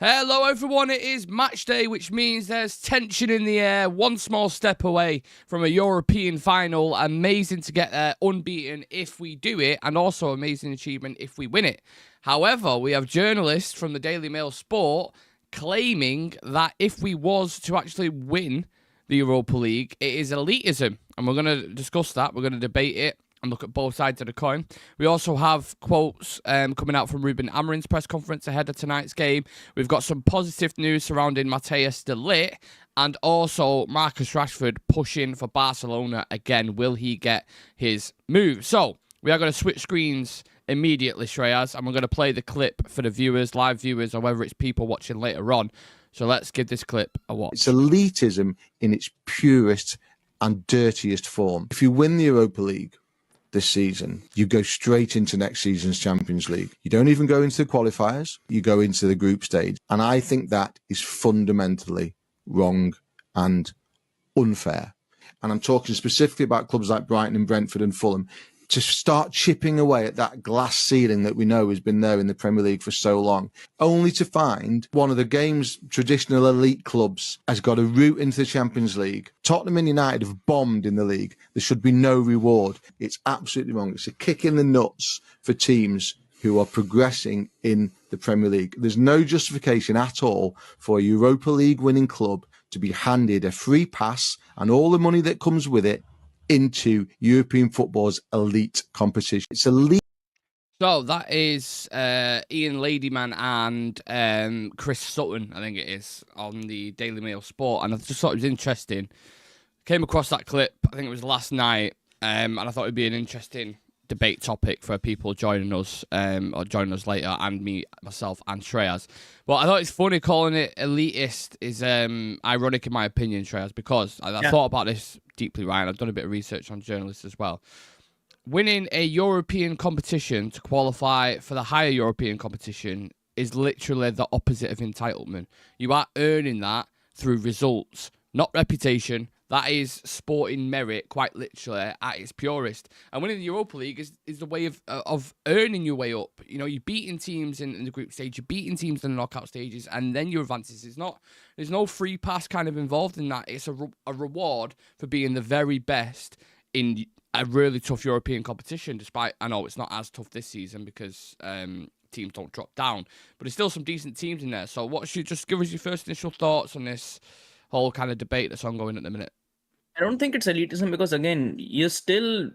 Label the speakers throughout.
Speaker 1: Hello everyone, it is match day, which means there's tension in the air, one small step away from a European final. Amazing to get there unbeaten if we do it, and also amazing achievement if we win it. However, we have journalists from the Daily Mail Sport claiming that if we was to actually win the Europa League, it is elitism, and we're going to discuss that, we're going to debate it and look at both sides of the coin. We also have quotes coming out from Ruben Amorims' press conference ahead of tonight's game. We've got some positive news surrounding Matheus de ligt, and also Marcus Rashford pushing for Barcelona again. Will he get his move? So we are going to switch screens immediately, Shreyas, and we're going to play the clip for the viewers, live viewers, or whether it's people watching later on. So let's give this clip a watch.
Speaker 2: It's elitism in its purest and dirtiest form. If you win the Europa League this season, you go straight into next season's Champions League. You don't even go into the qualifiers, you go into the group stage. And I think that is fundamentally wrong and unfair. And I'm talking specifically about clubs like Brighton and Brentford and Fulham, to start chipping away at that glass ceiling that we know has been there in the Premier League for so long, only to find one of the game's traditional elite clubs has got a route into the Champions League. Tottenham and United have bombed in the league. There should be no reward. It's absolutely wrong. It's a kick in the nuts for teams who are progressing in the Premier League. There's no justification at all for a Europa League winning club to be handed a free pass and all the money that comes with it into European football's elite competition. It's elite.
Speaker 1: So that is Ian Ladyman and Chris Sutton, I think it is, on the Daily Mail Sport. And I just thought it was interesting. Came across that clip, I think it was last night, and I thought it would be an interesting debate topic for people joining us or joining us later, and me, myself, and Shreyas. But I thought it's funny calling it elitist is ironic in my opinion, Shreyas, because I thought about this deeply, Ryan. I've done a bit of research on journalists as well. Winning a European competition to qualify for the higher European competition is literally the opposite of entitlement. You are earning that through results, not reputation. That is sporting merit, quite literally, at its purest. And winning the Europa League is the way of earning your way up. You know, you're beating teams in the group stage, you're beating teams in the knockout stages, and then your advances. There's no free pass kind of involved in that. It's a reward for being the very best in a really tough European competition, despite, I know it's not as tough this season because teams don't drop down, but there's still some decent teams in there. So what should just give us your first initial thoughts on this whole kind of debate that's ongoing at the minute?
Speaker 3: I don't think it's elitism because, again, you're still,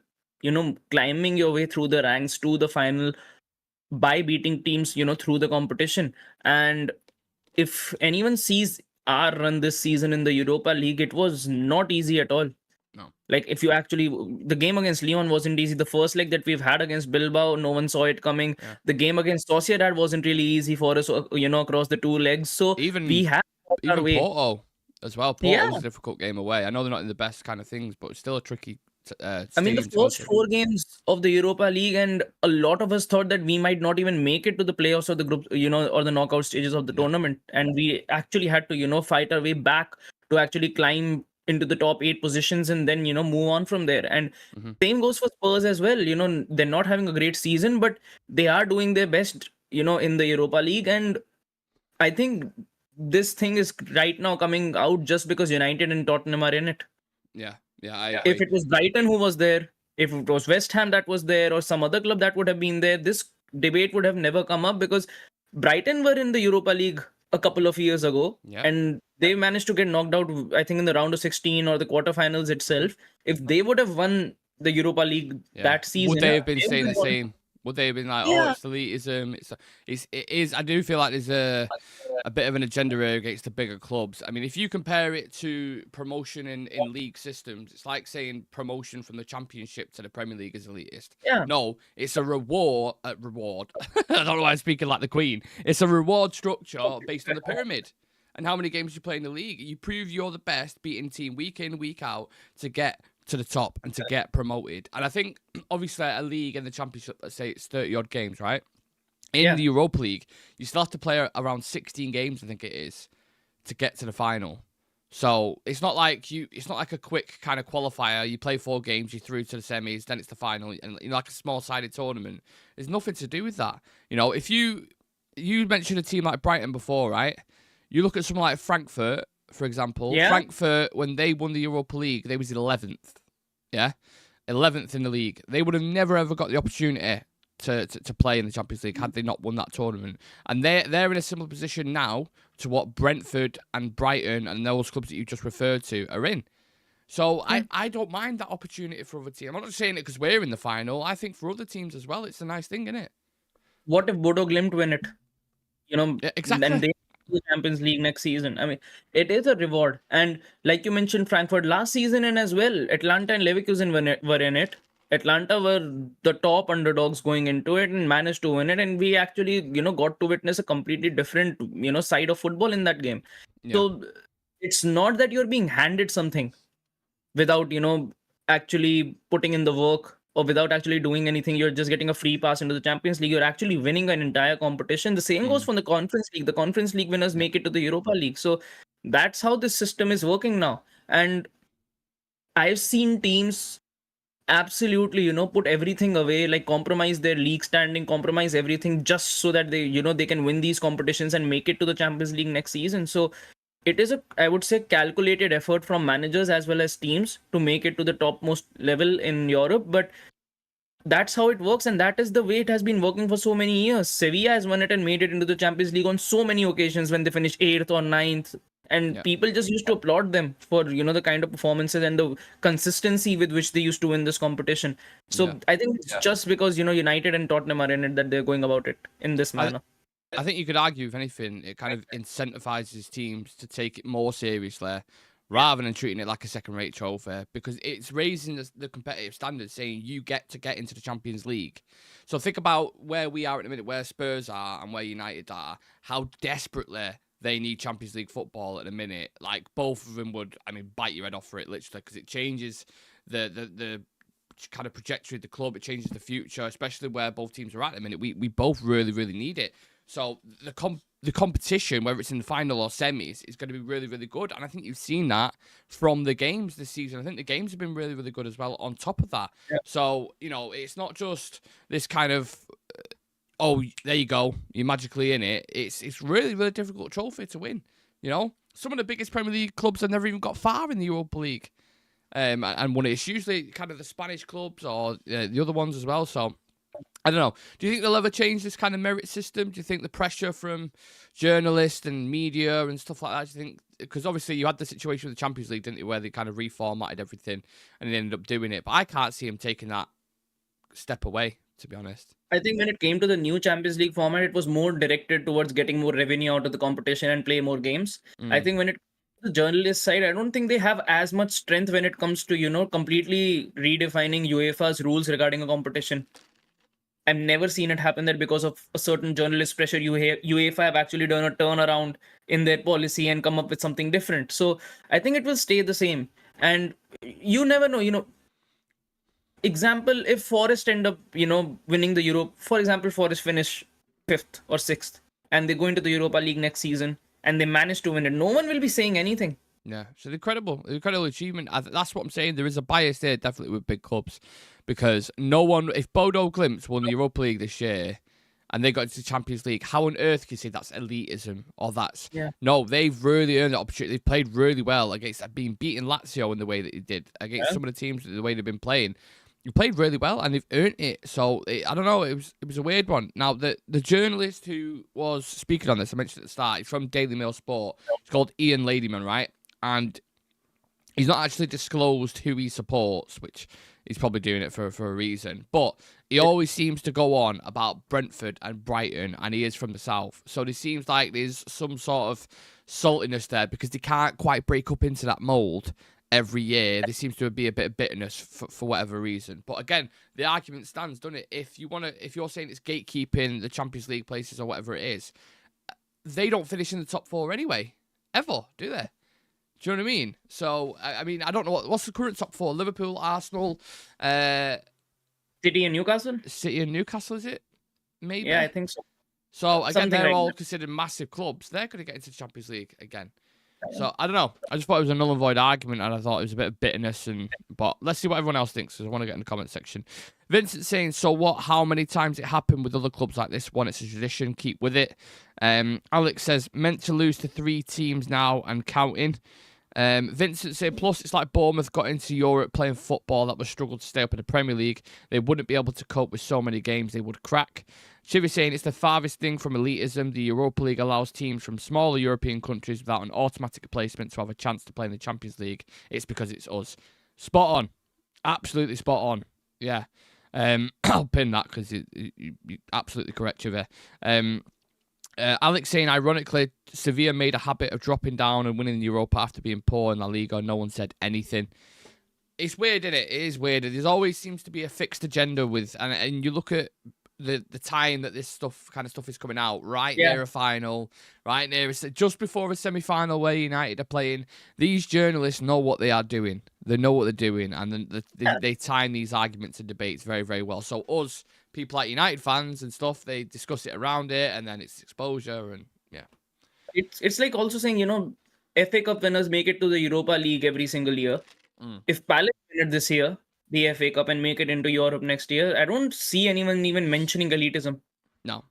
Speaker 3: climbing your way through the ranks to the final by beating teams, through the competition. And if anyone sees our run this season in the Europa League, it was not easy at all.
Speaker 1: No.
Speaker 3: Like, if you actually, the game against Lyon wasn't easy. The first leg that we've had against Bilbao, no one saw it coming. Yeah. The game against Sociedad wasn't really easy for us, across the two legs. So we had our way.
Speaker 1: Porto as well. Porto was a difficult game away. I know they're not in the best kind of things, but it's still a tricky
Speaker 3: I mean, the first 4 games of the Europa League, and a lot of us thought that we might not even make it to the playoffs or the group, or the knockout stages of the tournament. And we actually had to, fight our way back to actually climb into the top 8 positions and then, move on from there. And same goes for Spurs as well. They're not having a great season, but they are doing their best, in the Europa League. And I think this thing is right now coming out just because United and Tottenham are in it.
Speaker 1: Yeah.
Speaker 3: If it was Brighton who was there, if it was West Ham that was there, or some other club that would have been there, this debate would have never come up, because Brighton were in the Europa League a couple of years ago, and they managed to get knocked out, I think, in the round of 16 or the quarterfinals itself. If they would have won the Europa League that season,
Speaker 1: would they have been saying the same? Would they have been like, oh, it's elitism? It is. I do feel like there's a bit of an agenda here against the bigger clubs. I mean, if you compare it to promotion in league systems, it's like saying promotion from the Championship to the Premier League is elitist.
Speaker 3: Yeah.
Speaker 1: No, it's a reward. I don't know why I'm speaking like the Queen. It's a reward structure based on the pyramid and how many games you play in the league. You prove you're the best, beating team week in, week out to get to the top and to get promoted. And I think, obviously, a league and the Championship, let's say it's 30-odd games, right? In the Europa League, you still have to play around 16 games, I think it is, to get to the final. So it's not like a quick kind of qualifier. You play 4 games, you're through to the semis, then it's the final, and like a small-sided tournament. There's nothing to do with that. If you you mentioned a team like Brighton before, right? You look at someone like Frankfurt, for example.
Speaker 3: Yeah.
Speaker 1: Frankfurt, when they won the Europa League, they was 11th. Yeah? 11th in the league. They would have never, ever got the opportunity to play in the Champions League had they not won that tournament. And they're in a similar position now to what Brentford and Brighton and those clubs that you just referred to are in. So I don't mind that opportunity for other teams. I'm not just saying it because we're in the final. I think for other teams as well, it's a nice thing, isn't it?
Speaker 3: What if Bodo Glimt win it?
Speaker 1: Yeah, exactly.
Speaker 3: And they the Champions League next season. I mean, it is a reward. And like you mentioned, Frankfurt last season and as well, Atlanta and Leverkusen were in it. Atlanta were the top underdogs going into it and managed to win it. And we actually, got to witness a completely different, side of football in that game.
Speaker 1: Yeah.
Speaker 3: So it's not that you're being handed something without, actually putting in the work or without actually doing anything. You're just getting a free pass into the Champions League. You're actually winning an entire competition. The same goes from the Conference League. The Conference League winners make it to the Europa League. So that's how this system is working now. And I've seen teams absolutely, put everything away, like compromise their league standing, compromise everything just so that they can win these competitions and make it to the Champions League next season. So it is I would say, calculated effort from managers as well as teams to make it to the topmost level in Europe. But that's how it works, and that is the way it has been working for so many years. Sevilla has won it and made it into the Champions League on so many occasions when they finished 8th or 9th. And people just used to applaud them for, the kind of performances and the consistency with which they used to win this competition. So I think it's just because, United and Tottenham are in it that they're going about it in this manner.
Speaker 1: I think you could argue, if anything, it kind of incentivizes teams to take it more seriously rather than treating it like a second-rate trophy, because it's raising the competitive standards, saying you get to get into the Champions League. So think about where we are at the minute, where Spurs are and where United are, how desperately they need Champions League football at the minute. Like, both of them would, bite your head off for it, literally, because it changes the kind of trajectory of the club. It changes the future, especially where both teams are at the minute. We both really, really need it. So the competition, whether it's in the final or semis, is going to be really, really good. And I think you've seen that from the games this season. I think the games have been really, really good as well on top of that. Yeah. So, it's not just this kind of, there you go, you're magically in it. It's really, really difficult trophy to win. Some of the biggest Premier League clubs have never even got far in the Europa League and won it. It's usually kind of the Spanish clubs or the other ones as well. So, I don't know. Do you think they'll ever change this kind of merit system? Do you think the pressure from journalists and media and stuff like that, do you think, because obviously you had the situation with the Champions League, didn't you, where they kind of reformatted everything and they ended up doing it. But I can't see them taking that step away, to be honest.
Speaker 3: I think when it came to the new Champions League format, it was more directed towards getting more revenue out of the competition and play more games. I think when it comes to the journalist side, I don't think they have as much strength when it comes to, completely redefining UEFA's rules regarding a competition. I've never seen it happen that because of a certain journalist pressure, UEFA have actually done a turnaround in their policy and come up with something different. So I think it will stay the same. And you never know, example, if Forest end up, winning the Europe, for example, Forest finish 5th or 6th and they go into the Europa League next season and they manage to win it, no one will be saying anything.
Speaker 1: Yeah, it's an incredible achievement. That's what I'm saying. There is a bias there, definitely, with big clubs, because no one, if Bodo Glimt won the Europa League this year and they got into the Champions League, how on earth can you say that's elitism or that's...
Speaker 3: Yeah.
Speaker 1: No, they've really earned the opportunity. They've played really well against being beating Lazio in the way that they did, against some of the teams the way they've been playing. You played really well and they've earned it. So, I don't know, it was a weird one. Now, the journalist who was speaking on this, I mentioned at the start, he's from Daily Mail Sport. It's called Ian Ladyman, right? And he's not actually disclosed who he supports, which he's probably doing it for a reason. But he always seems to go on about Brentford and Brighton, and he is from the south. So it seems like there's some sort of saltiness there because they can't quite break up into that mould every year. There seems to be a bit of bitterness for whatever reason. But again, the argument stands, doesn't it? If you're saying it's gatekeeping the Champions League places or whatever it is, they don't finish in the top 4 anyway. Ever, do they? Do you know what I mean? So, I don't know what's the current top 4? Liverpool, Arsenal,
Speaker 3: City and Newcastle?
Speaker 1: City and Newcastle, is it? Maybe.
Speaker 3: Yeah, I think so.
Speaker 1: So, again,
Speaker 3: Something
Speaker 1: they're
Speaker 3: like
Speaker 1: all
Speaker 3: that.
Speaker 1: considered massive clubs. They're going to get into the Champions League again. So I don't know. I just thought it was a null and void argument, and I thought it was a bit of bitterness. But let's see what everyone else thinks, because I want to get in the comment section. Vincent saying, "So what? How many times it happened with other clubs like this one? It's a tradition. Keep with it." Alex says, "Meant to lose to 3 teams now and counting." Vincent saying, "Plus it's like Bournemouth got into Europe playing football that was struggled to stay up in the Premier League. They wouldn't be able to cope with so many games. They would crack." Chivy saying, "It's the farthest thing from elitism. The Europa League allows teams from smaller European countries without an automatic placement to have a chance to play in the Champions League. It's because it's us." Spot on. Absolutely spot on. Yeah. I'll pin that because you're absolutely correct, Chivy. Alex saying, "Ironically, Sevilla made a habit of dropping down and winning Europa after being poor in La Liga. No one said anything." It's weird, isn't it? It is weird. There's always seems to be a fixed agenda with, and you look at the time that this kind of stuff is coming out, right near a final, right near just before a semi-final where United are playing. These journalists know what they are doing. They know what they're doing, and then they time these arguments and debates very, very well. So us, people like United fans and stuff, they discuss it around it, and then it's exposure, and yeah.
Speaker 3: It's like also saying, FA Cup winners make it to the Europa League every single year. If Palace win it this year, the FA Cup, and make it into Europe next year, I don't see anyone even mentioning elitism.
Speaker 1: No.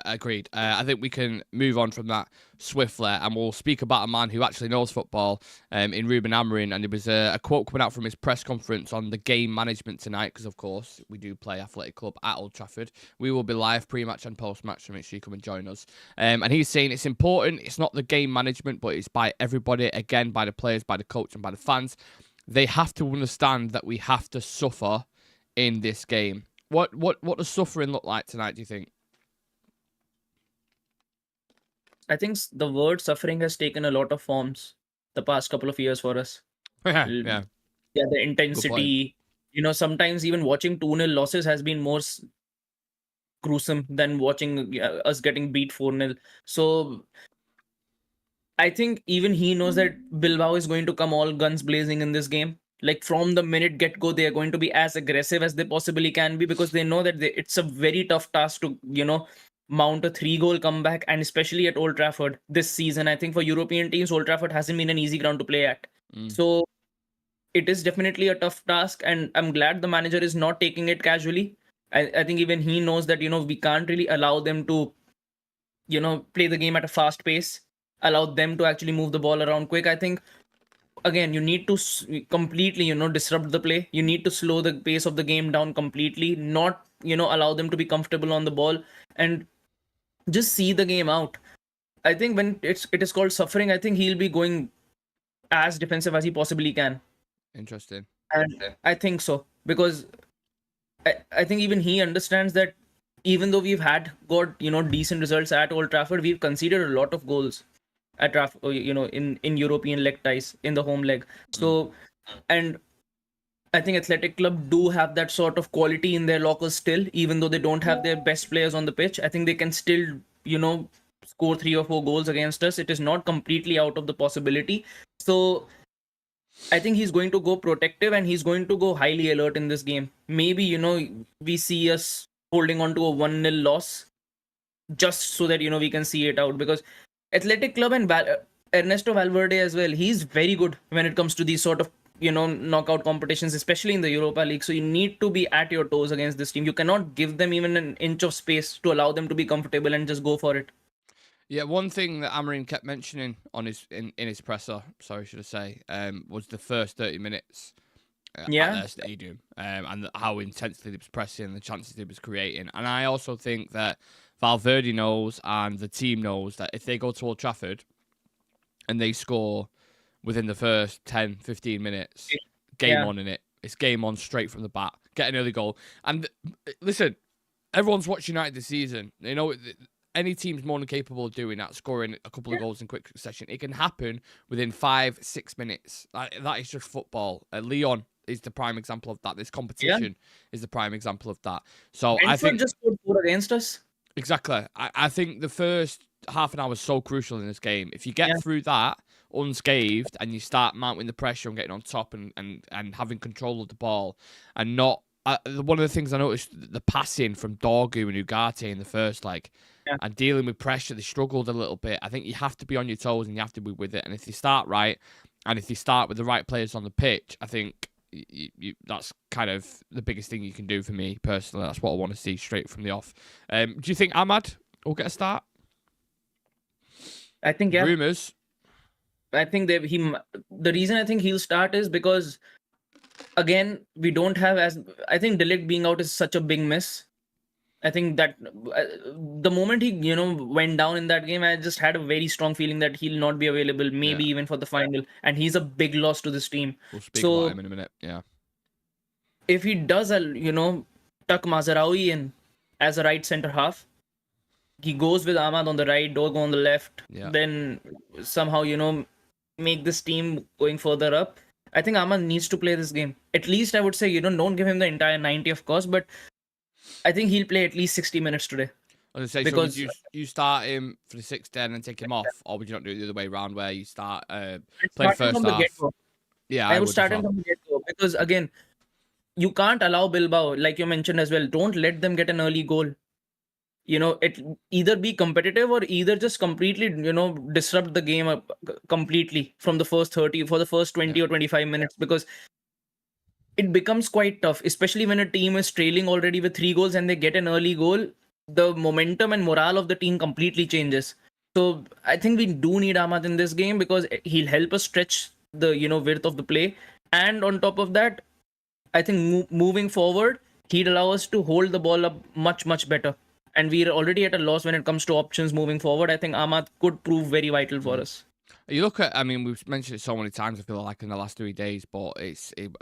Speaker 1: Agreed. I think we can move on from that swiftly, and we'll speak about a man who actually knows football in Ruben Amorims. And there was a quote coming out from his press conference on the game management tonight, because, of course, we do play Athletic Club at Old Trafford. We will be live pre-match and post-match, so make sure you come and join us. And he's saying it's important. It's not the game management, but it's by everybody, again, by the players, by the coach, and by the fans. They have to understand that we have to suffer in this game. What does suffering look like tonight, do you think?
Speaker 3: I think the word suffering has taken a lot of forms the past couple of years for us.
Speaker 1: Yeah,
Speaker 3: the intensity. Sometimes even watching 2-0 losses has been more gruesome than watching us getting beat 4-0. So I think even he knows that Bilbao is going to come all guns blazing in this game. Like from the minute get-go, they are going to be as aggressive as they possibly can be, because they know that it's a very tough task to, mount a 3-goal comeback, and especially at Old Trafford this season. I think for European teams, Old Trafford hasn't been an easy ground to play at. So it is definitely a tough task, and I'm glad the manager is not taking it casually. I think even he knows that, we can't really allow them to, play the game at a fast pace, allow them to actually move the ball around quick. I think, again, you need to completely, disrupt the play. You need to slow the pace of the game down completely, not, allow them to be comfortable on the ball, and just see the game out. I think when it is called suffering, I think he'll be going as defensive as he possibly can.
Speaker 1: Interesting.
Speaker 3: And I think so, because I think even he understands that even though we've got decent results at Old Trafford, we've conceded a lot of goals at Trafford, in European leg ties, in the home leg. So, and I think Athletic Club do have that sort of quality in their lockers still, even though they don't have their best players on the pitch. I think they can still, score 3 or 4 goals against us. It is not completely out of the possibility. So I think he's going to go protective, and he's going to go highly alert in this game. Maybe, we see us holding on to a 1-0 loss just so that, we can see it out, because Athletic Club and Ernesto Valverde as well, he's very good when it comes to these sort of knockout competitions, especially in the Europa League. So you need to be at your toes against this team. You cannot give them even an inch of space to allow them to be comfortable and just go for it.
Speaker 1: Yeah, one thing that Amorim kept mentioning on in his presser, should I say, was the first 30 minutes at their stadium, and how intensely he was pressing, the chances he was creating. And I also think that Valverde knows, and the team knows, that if they go to Old Trafford and they score within the first 10, 15 minutes, game on in it. It's game on straight from the bat. Get an early goal. And listen, everyone's watched United this season. Any team's more than capable of doing that, scoring a couple of goals in quick succession. It can happen within 5-6 minutes. That is just football. Lyon is the prime example of that. This competition is the prime example of that. So
Speaker 3: Brentford
Speaker 1: I think
Speaker 3: just scored 4 against us.
Speaker 1: Exactly. I think the first half an hour is so crucial in this game. If you get through that unscathed and you start mounting the pressure and getting on top and having control of the ball and not one of the things I noticed, the passing from Dorgu and Ugarte in the first leg, and dealing with pressure, they struggled a little bit. I think you have to be on your toes and you have to be with it. And if you start right, and if you start with the right players on the pitch, I think that's kind of the biggest thing you can do for me personally. That's what I want to see straight from the off. Do you think Ahmad will get a start?
Speaker 3: I think,
Speaker 1: Rumours.
Speaker 3: I think the reason I think he'll start is because, again, we don't have I think de Ligt being out is such a big miss. I think that the moment he, went down in that game, I just had a very strong feeling that he'll not be available, maybe even for the final. And he's a big loss to this team.
Speaker 1: We'll speak about him in a minute. Yeah.
Speaker 3: If he does, tuck Mazraoui in as a right center half, he goes with Ahmad on the right, Dorgu on the left, then somehow, make this team going further up. I think Ahmad needs to play this game. At least I would say, don't give him the entire 90, of course, but I think he'll play at least 60 minutes today.
Speaker 1: I was going to say, because so you start him for the 6th then and take him off, or would you not do it the other way around where you start playing first half? Yeah,
Speaker 3: I would start him from the get-go because, again, you can't allow Bilbao, like you mentioned as well, don't let them get an early goal. It either be competitive or either just completely, disrupt the game completely from the first 30 for the first 20 or 25 minutes, because it becomes quite tough, especially when a team is trailing already with 3 goals and they get an early goal. The momentum and morale of the team completely changes. So I think we do need Ahmad in this game because he'll help us stretch the, width of the play. And on top of that, I think moving forward, he'd allow us to hold the ball up much, much better. And we're already at a loss when it comes to options moving forward. I think Ahmad could prove very vital for us.
Speaker 1: You look at, we've mentioned it so many times, I feel like, in the last 3 days, but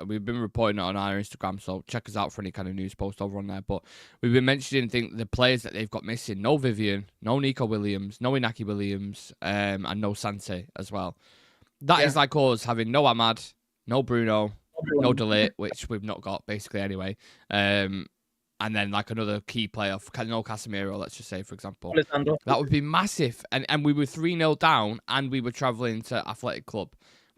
Speaker 1: we've been reporting it on our Instagram, so check us out for any kind of news post over on there. But we've been mentioning the players that they've got missing. No Vivian, no Nico Williams, no Inaki Williams, and no Sante as well. That is like us having no Ahmad, no Bruno, no de Ligt, which we've not got, basically, anyway. And then like another key player, no Casemiro, let's just say, for example. That would be massive. And we were 3-0 down and we were travelling to Athletic Club.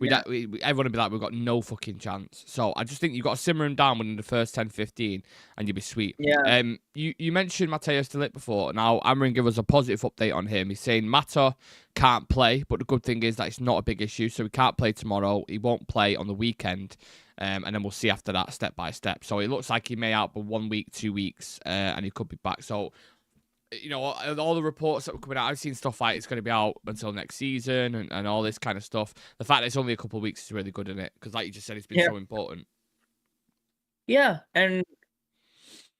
Speaker 1: Everyone would be like, we've got no fucking chance. So I just think you've got to simmer him down within the first 10, 15 and you'll be sweet.
Speaker 3: Yeah.
Speaker 1: You mentioned Matheus de Ligt before. Now, Amarin give us a positive update on him. He's saying Mata can't play, but the good thing is that it's not a big issue. So he can't play tomorrow. He won't play on the weekend. And then we'll see after that, step by step. So it looks like he may out for 1 week, 2 weeks, and he could be back. So, all the reports that were coming out, I've seen stuff like it's going to be out until next season and all this kind of stuff. The fact that it's only a couple of weeks is really good, isn't it? Because like you just said, it's been so important.
Speaker 3: Yeah, and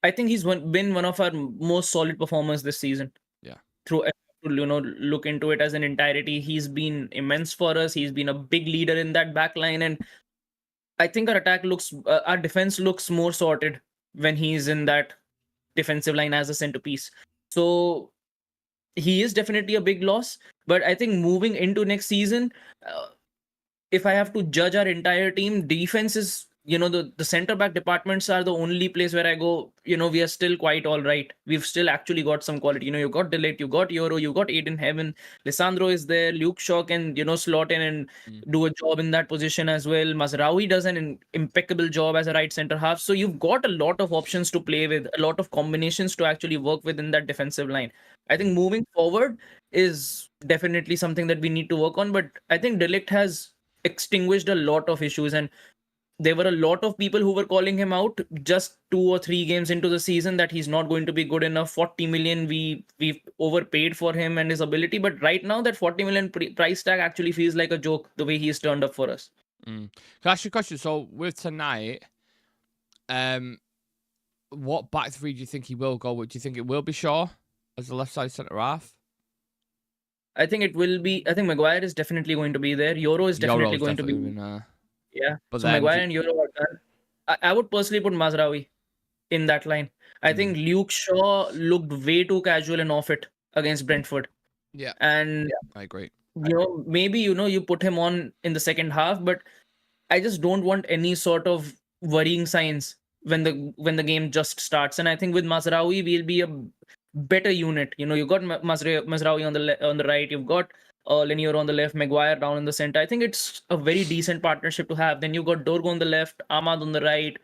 Speaker 3: I think he's been one of our most solid performers this season.
Speaker 1: Yeah.
Speaker 3: Look into it as an entirety. He's been immense for us. He's been a big leader in that back line, and I think our defense looks more sorted when he's in that defensive line as a centerpiece. So he is definitely a big loss. But I think moving into next season, if I have to judge our entire team, defense is, the center back departments are the only place where I go, we are still quite all right. We've still actually got some quality. You've got de Ligt, you've got Euro, you've got Aiden Heaven, Lisandro is there, Luke Shaw can, slot in and do a job in that position as well. Mazraoui does an impeccable job as a right center half. So you've got a lot of options to play with, a lot of combinations to actually work with in that defensive line. I think moving forward is definitely something that we need to work on. But I think de Ligt has extinguished a lot of issues, and there were a lot of people who were calling him out just 2 or 3 games into the season that he's not going to be good enough. 40 million, we've overpaid for him and his ability. But right now, that 40 million price tag actually feels like a joke the way he's turned up for us.
Speaker 1: Can I ask you a question? So with tonight, what back three do you think he will go with? Do you think it will be Shaw as the left side centre half?
Speaker 3: I think it will be. I think Maguire is definitely going to be there. Euro is definitely going to be. Yeah, but so Maguire and Euro are done. I would personally put Mazraoui in that line. I think Luke Shaw looked way too casual and off it against Brentford.
Speaker 1: Yeah,
Speaker 3: and
Speaker 1: I agree.
Speaker 3: Maybe you put him on in the second half, but I just don't want any sort of worrying signs when the game just starts. And I think with Mazraoui, we'll be a better unit. You got Mazraoui on the right. You've got Lenier on the left, Maguire down in the center. I think it's a very decent partnership to have. Then you got Dorgu on the left, Ahmad on the right,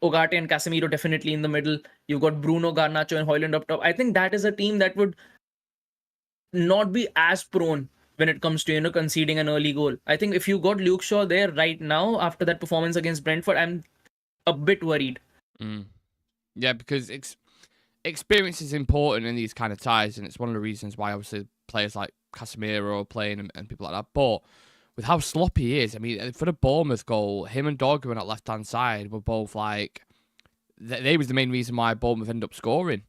Speaker 3: Ugarte and Casemiro definitely in the middle. You've got Bruno, Garnacho, and Højlund up top. I think that is a team that would not be as prone when it comes to, conceding an early goal. I think if you got Luke Shaw there right now after that performance against Brentford, I'm a bit worried.
Speaker 1: Yeah, because experience is important in these kind of ties, and it's one of the reasons why obviously players like Casemiro are playing and people like that. But with how sloppy he is, I mean, for the Bournemouth goal, him and Dorgu on that left-hand side were both like, they was the main reason why Bournemouth ended up scoring.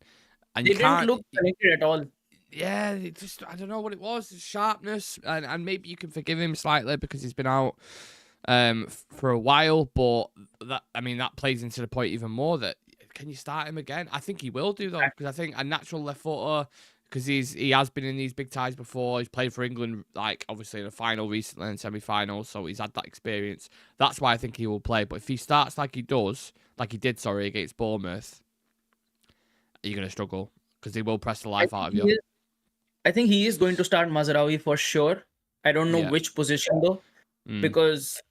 Speaker 1: And
Speaker 3: they didn't look connected at all.
Speaker 1: Yeah, I don't know what it was, sharpness, and maybe you can forgive him slightly because he's been out for a while, but that plays into the point even more that, can you start him again? I think he will do, though, because I think a natural left footer, because he has been in these big ties before. He's played for England, like, obviously in the final recently and semi-final, so he's had that experience. That's why I think he will play. But if he starts like he did, against Bournemouth, you're going to struggle, because he will press the life out of you.
Speaker 3: I think he is going to start Mazraoui for sure. I don't know which position, though, because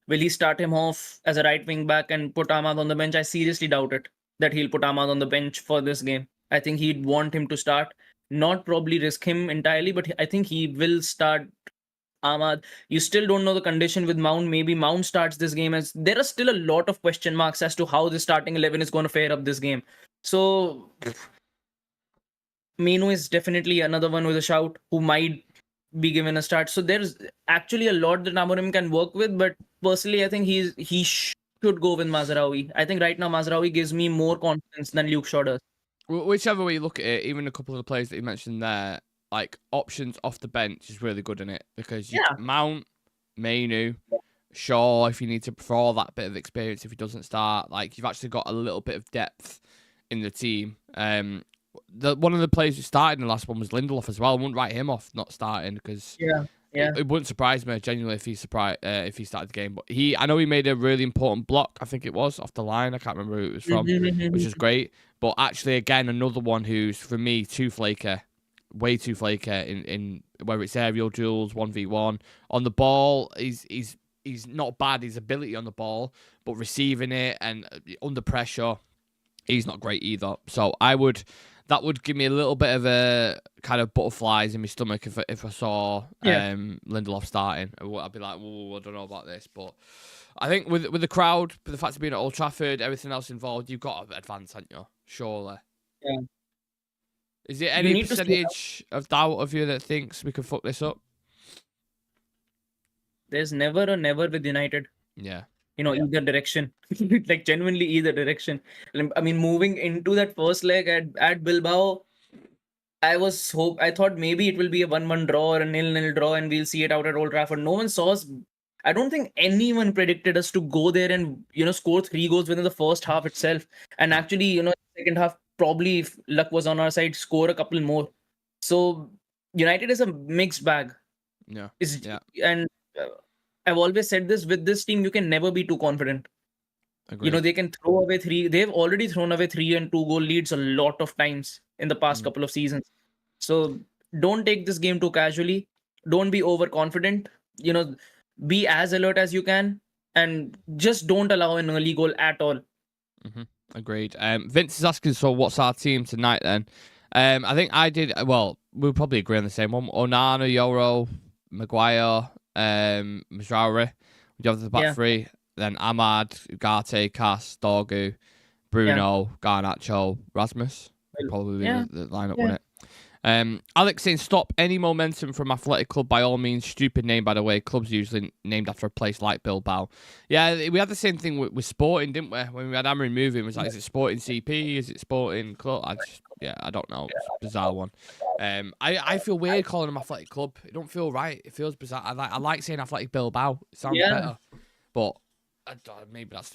Speaker 3: will he start him off as a right wing back and put Ahmad on the bench? I seriously doubt it, that he'll put Ahmad on the bench for this game. I think he'd want him to start, not probably risk him entirely, but I think he will start Ahmad. You still don't know the condition with Mount. Maybe Mount starts this game, as there are still a lot of question marks as to how the starting 11 is going to fare up this game. So Menu is definitely another one with a shout who might be given a start. So there's actually a lot that Amorim can work with, but personally, I think he should go with Mazraoui. I think right now Mazraoui gives me more confidence than Luke Shaw does.
Speaker 1: Whichever way you look at it, even a couple of the players that you mentioned there, like options off the bench is really good in it, because you Mount, Menu, Shaw, if you need to, for all that bit of experience, if he doesn't start, like, you've actually got a little bit of depth in the team. One of the players who started in the last one was Lindelof as well. I wouldn't write him off not starting, because it wouldn't surprise me genuinely if he started the game. But I know he made a really important block. I think it was off the line. I can't remember who it was from, which is great. But actually, again, another one who's, for me, too flaky, way too flaky in whether it's aerial duels, 1v1 on the ball. He's not bad. His ability on the ball, but receiving it and under pressure, he's not great either. So that would give me a little bit of a kind of butterflies in my stomach if I saw Lindelof starting. I'd be like, I don't know about this. But I think with the crowd, with the fact of being at Old Trafford, everything else involved, you've got to advance, haven't you? Surely.
Speaker 3: Yeah.
Speaker 1: Is there any percentage of doubt of you that thinks we could fuck this up?
Speaker 3: There's never a never with United.
Speaker 1: Yeah.
Speaker 3: Either direction. Like, genuinely either direction. I mean, moving into that first leg at Bilbao, I thought maybe it will be a 1-1 draw or a 0-0 draw and we'll see it out at Old Trafford. No one saw us. I don't think anyone predicted us to go there and, score 3 goals within the first half itself. And actually, second half, probably if luck was on our side, score a couple more. So United is a mixed bag.
Speaker 1: Yeah.
Speaker 3: And I've always said this, with this team, you can never be too confident.
Speaker 1: Agreed.
Speaker 3: They can throw away 3. They've already thrown away 3 and 2 goal leads a lot of times in the past couple of seasons. So don't take this game too casually. Don't be overconfident. Be as alert as you can, and just don't allow an early goal at all.
Speaker 1: Agreed. Vince is asking, so what's our team tonight then? I think I did, well, we'll probably agree on the same one. Onana, Yoro, Maguire, Mazraoui. We have the back 3. Then Ahmad, Ugarte, Cass, Dorgu, Bruno, Garnacho, Rasmus. Probably the lineup, wouldn't it? Alex saying, stop any momentum from Athletic Club by all means. Stupid name, by the way. Club's usually named after a place like Bilbao. Yeah, we had the same thing with Sporting, didn't we? When we had Amorim moving, it was like, is it Sporting CP? Is it Sporting Club? I don't know. It's a bizarre one. I feel weird calling them Athletic Club. It don't feel right. It feels bizarre. I like saying Athletic Bilbao. It sounds better. But maybe that's...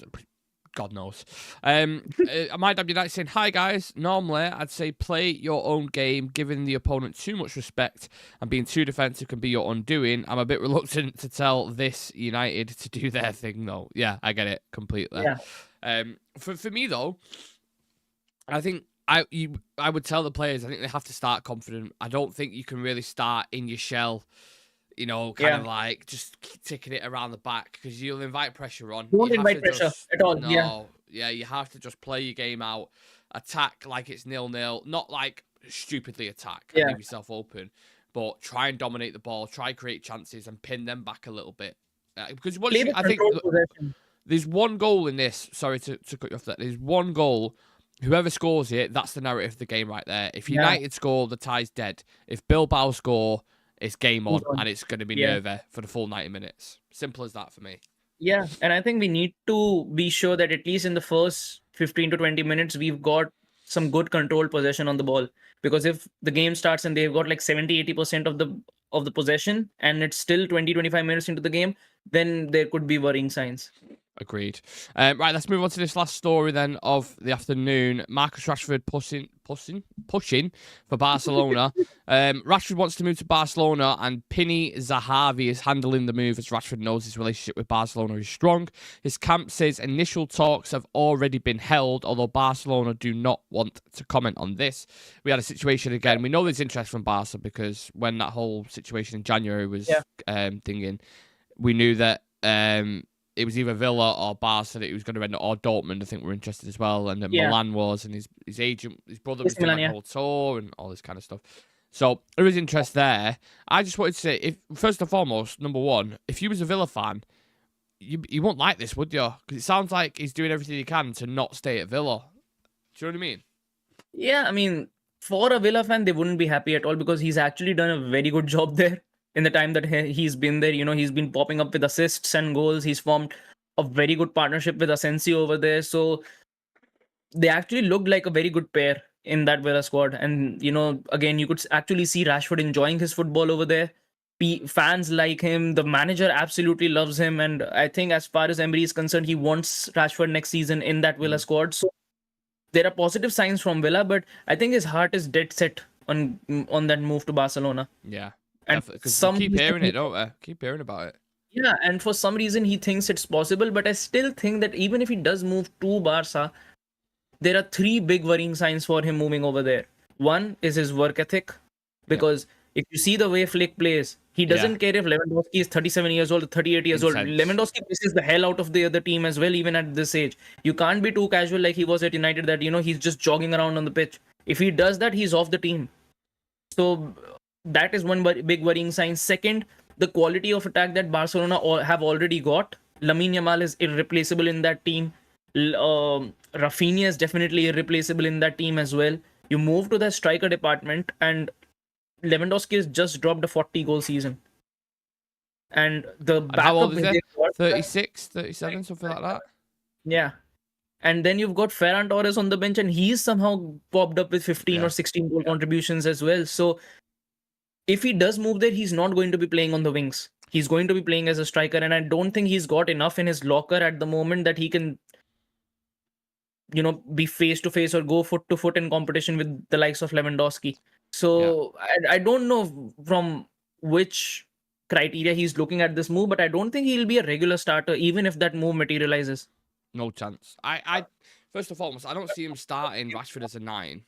Speaker 1: God knows. My dad United saying, hi guys, normally I'd say play your own game, giving the opponent too much respect and being too defensive can be your undoing. I'm a bit reluctant to tell this United to do their thing though. Yeah, I get it completely. Yeah. For me though, I think I would tell the players, I think they have to start confident. I don't think you can really start in your shell, kind of like just ticking it around the back, because you'll invite pressure on.
Speaker 3: Don't invite pressure at all.
Speaker 1: Yeah, you have to just play your game out, attack like it's 0-0, not like stupidly attack and leave yourself open, but try and dominate the ball, try create chances and pin them back a little bit. Because once I think there's one goal in this. Sorry to cut you off there. There's one goal. Whoever scores it, that's the narrative of the game right there. If United score, the tie's dead. If Bilbao score, it's game on, and it's going to be nervy for the full 90 minutes. Simple as that for me.
Speaker 3: Yeah, and I think we need to be sure that at least in the first 15 to 20 minutes, we've got some good controlled possession on the ball. Because if the game starts and they've got like 70-80% of the possession, and it's still 20-25 minutes into the game, then there could be worrying signs.
Speaker 1: Agreed. Right, let's move on to this last story then of the afternoon. Marcus Rashford pushing for Barcelona. Rashford wants to move to Barcelona, and Pini Zahavi is handling the move as Rashford knows his relationship with Barcelona is strong. His camp says initial talks have already been held, although Barcelona do not want to comment on this. We had a situation again. We know there's interest from Barca because when that whole situation in January was thinking, we knew that it was either Villa or Barca that he was going to end up, or Dortmund, I think, were interested as well. And then Milan was, and his agent, his brother was doing the whole tour and all this kind of stuff. So there is interest there. I just wanted to say, if first and foremost, number one, if you was a Villa fan, you won't like this, would you? Because it sounds like he's doing everything he can to not stay at Villa. Do you know what I mean?
Speaker 3: Yeah, I mean, for a Villa fan, they wouldn't be happy at all because he's actually done a very good job there. In the time that he's been there, he's been popping up with assists and goals. He's formed a very good partnership with Asensio over there. So they actually looked like a very good pair in that Villa squad. And, again, you could actually see Rashford enjoying his football over there. Fans like him. The manager absolutely loves him. And I think as far as Emery is concerned, he wants Rashford next season in that Villa squad. So there are positive signs from Villa, but I think his heart is dead set on that move to Barcelona.
Speaker 1: Yeah.
Speaker 3: And
Speaker 1: keep hearing it, don't we? Keep hearing about it.
Speaker 3: Yeah, and for some reason he thinks it's possible, but I still think that even if he does move to Barca, there are three big worrying signs for him moving over there. One is his work ethic, because if you see the way Flick plays, he doesn't care if Lewandowski is 37 years old or 38 years old. Lewandowski presses the hell out of the other team as well, even at this age. You can't be too casual like he was at United that, he's just jogging around on the pitch. If he does that, he's off the team. So that is one big worrying sign. Second, the quality of attack that Barcelona have already got. Lamine Yamal is irreplaceable in that team. Rafinha is definitely irreplaceable in that team as well. You move to the striker department, and Lewandowski has just dropped a 40-goal season. And the backup...
Speaker 1: How old is he? 36, 37, something like that?
Speaker 3: Yeah. And then you've got Ferran Torres on the bench, and he's somehow popped up with 15 or 16 goal contributions as well. So if he does move there, he's not going to be playing on the wings. He's going to be playing as a striker, and I don't think he's got enough in his locker at the moment that he can, be face-to-face or go foot-to-foot in competition with the likes of Lewandowski. So I don't know from which criteria he's looking at this move, but I don't think he'll be a regular starter, even if that move materializes.
Speaker 1: No chance. I first and foremost, I don't see him starting Rashford as a 9.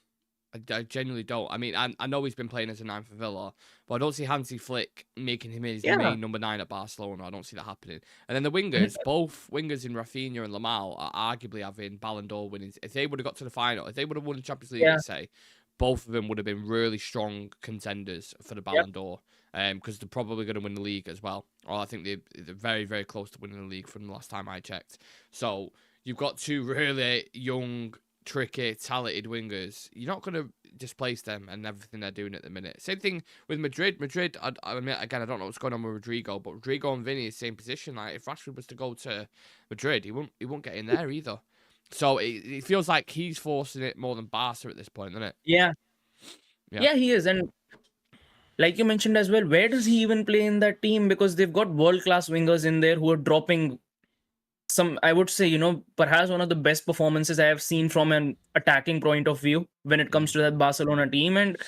Speaker 1: I genuinely don't. I mean, I know he's been playing as a 9 for Villa, but I don't see Hansi Flick making him his main number 9 at Barcelona. I don't see that happening. And then the wingers, both wingers in Rafinha and Lamal are arguably having Ballon d'Or winnings. If they would have got to the final, if they would have won the Champions League, let's say, both of them would have been really strong contenders for the Ballon d'Or, because they're probably going to win the league as well. Or I think they're very, very close to winning the league from the last time I checked. So you've got two really young, tricky, talented wingers. You're not going to displace them and everything they're doing at the minute. Same thing with Madrid. I mean, again, I don't know what's going on with Rodrigo, but Rodrigo and Vinny is the same position. Like, if Rashford was to go to Madrid, he won't get in there either. So it feels like he's forcing it more than Barca at this point, doesn't it?
Speaker 3: Yeah, he is. And like you mentioned as well, where does he even play in that team? Because they've got world-class wingers in there who are dropping some, I would say, perhaps one of the best performances I have seen from an attacking point of view when it comes to that Barcelona team. And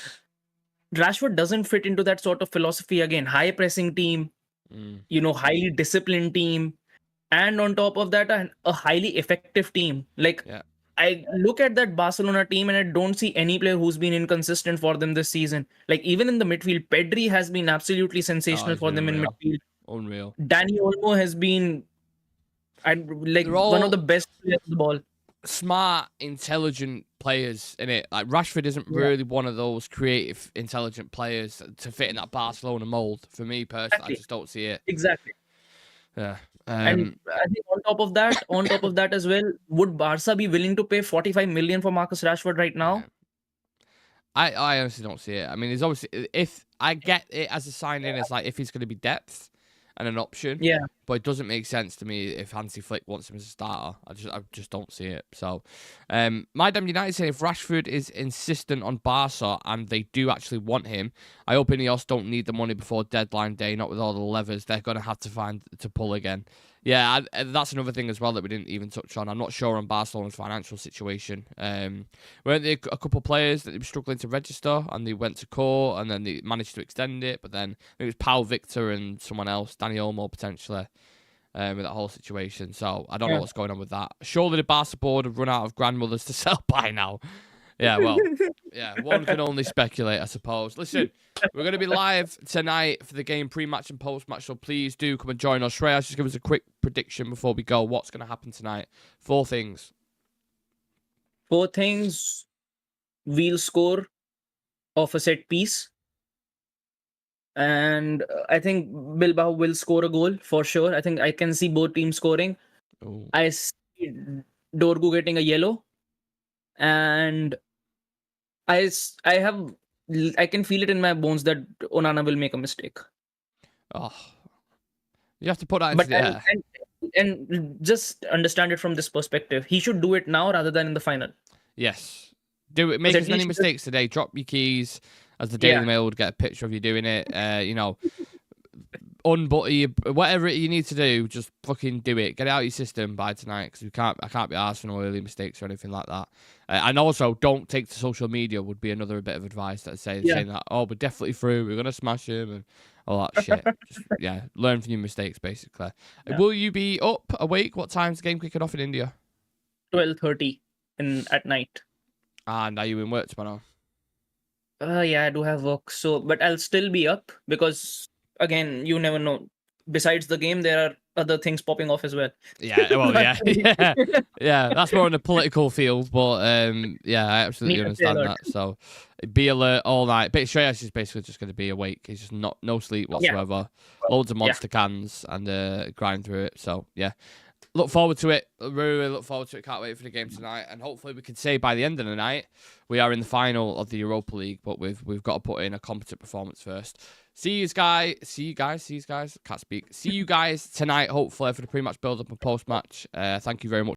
Speaker 3: Rashford doesn't fit into that sort of philosophy. Again, high pressing team, highly disciplined team. And on top of that, a highly effective team. I look at that Barcelona team and I don't see any player who's been inconsistent for them this season. Like, even in the midfield, Pedri has been absolutely sensational for them in midfield.
Speaker 1: Unreal.
Speaker 3: Dani Olmo has been one of the best players of the ball.
Speaker 1: smart, intelligent players in it. Like Rashford isn't really one of those creative, intelligent players to fit in that Barcelona mold. For me personally, I just don't see it.
Speaker 3: Exactly.
Speaker 1: Yeah.
Speaker 3: And I think on top of that as well, would Barca be willing to pay 45 million for Marcus Rashford right now?
Speaker 1: Yeah. I honestly don't see it. I mean, there's obviously, if I get it as a sign-in, it's like if he's going to be depth and an option.
Speaker 3: Yeah.
Speaker 1: But it doesn't make sense to me if Hansi Flick wants him as a starter. I just don't see it. So, my damn United saying if Rashford is insistent on Barca and they do actually want him, I hope Ineos don't need the money before deadline day. Not with all the levers they're going to have to pull again. Yeah, that's another thing as well that we didn't even touch on. I'm not sure on Barcelona's financial situation. Weren't there a couple of players that they were struggling to register and they went to court and then they managed to extend it, but then it was Pau Victor and someone else, Danny Olmo potentially, with that whole situation. So I don't know what's going on with that. Surely the Barca board have run out of grandmothers to sell by now. Yeah, well, yeah, one can only speculate, I suppose. Listen, we're going to be live tonight for the game pre-match and post-match, so please do come and join us. Shreyas, just give us a quick prediction before we go. What's going to happen tonight? 4 things.
Speaker 3: 4 things. We'll score off a set piece. And I think Bilbao will score a goal for sure. I think I can see both teams scoring.
Speaker 1: Ooh.
Speaker 3: I see Dorgu getting a yellow. And I can feel it in my bones that Onana will make a mistake.
Speaker 1: Oh, you have to put that into the air.
Speaker 3: And just understand it from this perspective. He should do it now rather than in the final.
Speaker 1: Yes. Do it. Make as many mistakes today. Drop your keys, as the Daily Mail would get a picture of you doing it. Unbutton you, whatever you need to do, just fucking do it. Get it out of your system by tonight, because I can't be asked for no early mistakes or anything like that. And also, don't take to social media would be another bit of advice that saying that, oh, we're definitely through, we're gonna smash him and all that shit. Just, learn from your mistakes, basically. Yeah. Will you be up, awake? What time's the game kicking off in India?
Speaker 3: 12:30 at night.
Speaker 1: And are you in work tomorrow?
Speaker 3: Yeah, I do have work. But I'll still be up because, again, you never know. Besides the game, there are other things popping off as well.
Speaker 1: Yeah, well, yeah. That's more in the political field, but I absolutely understand that. So be alert all night. But Shreyas is basically just going to be awake. He's just no sleep whatsoever. Loads of monster cans and grind through it. So yeah. Look forward to it. Really look forward to it. Can't wait for the game tonight. And hopefully we can say by the end of the night we are in the final of the Europa League, but we've got to put in a competent performance first. See you guys. Can't speak. See you guys tonight, hopefully, for the pre-match build-up and post-match. Thank you very much.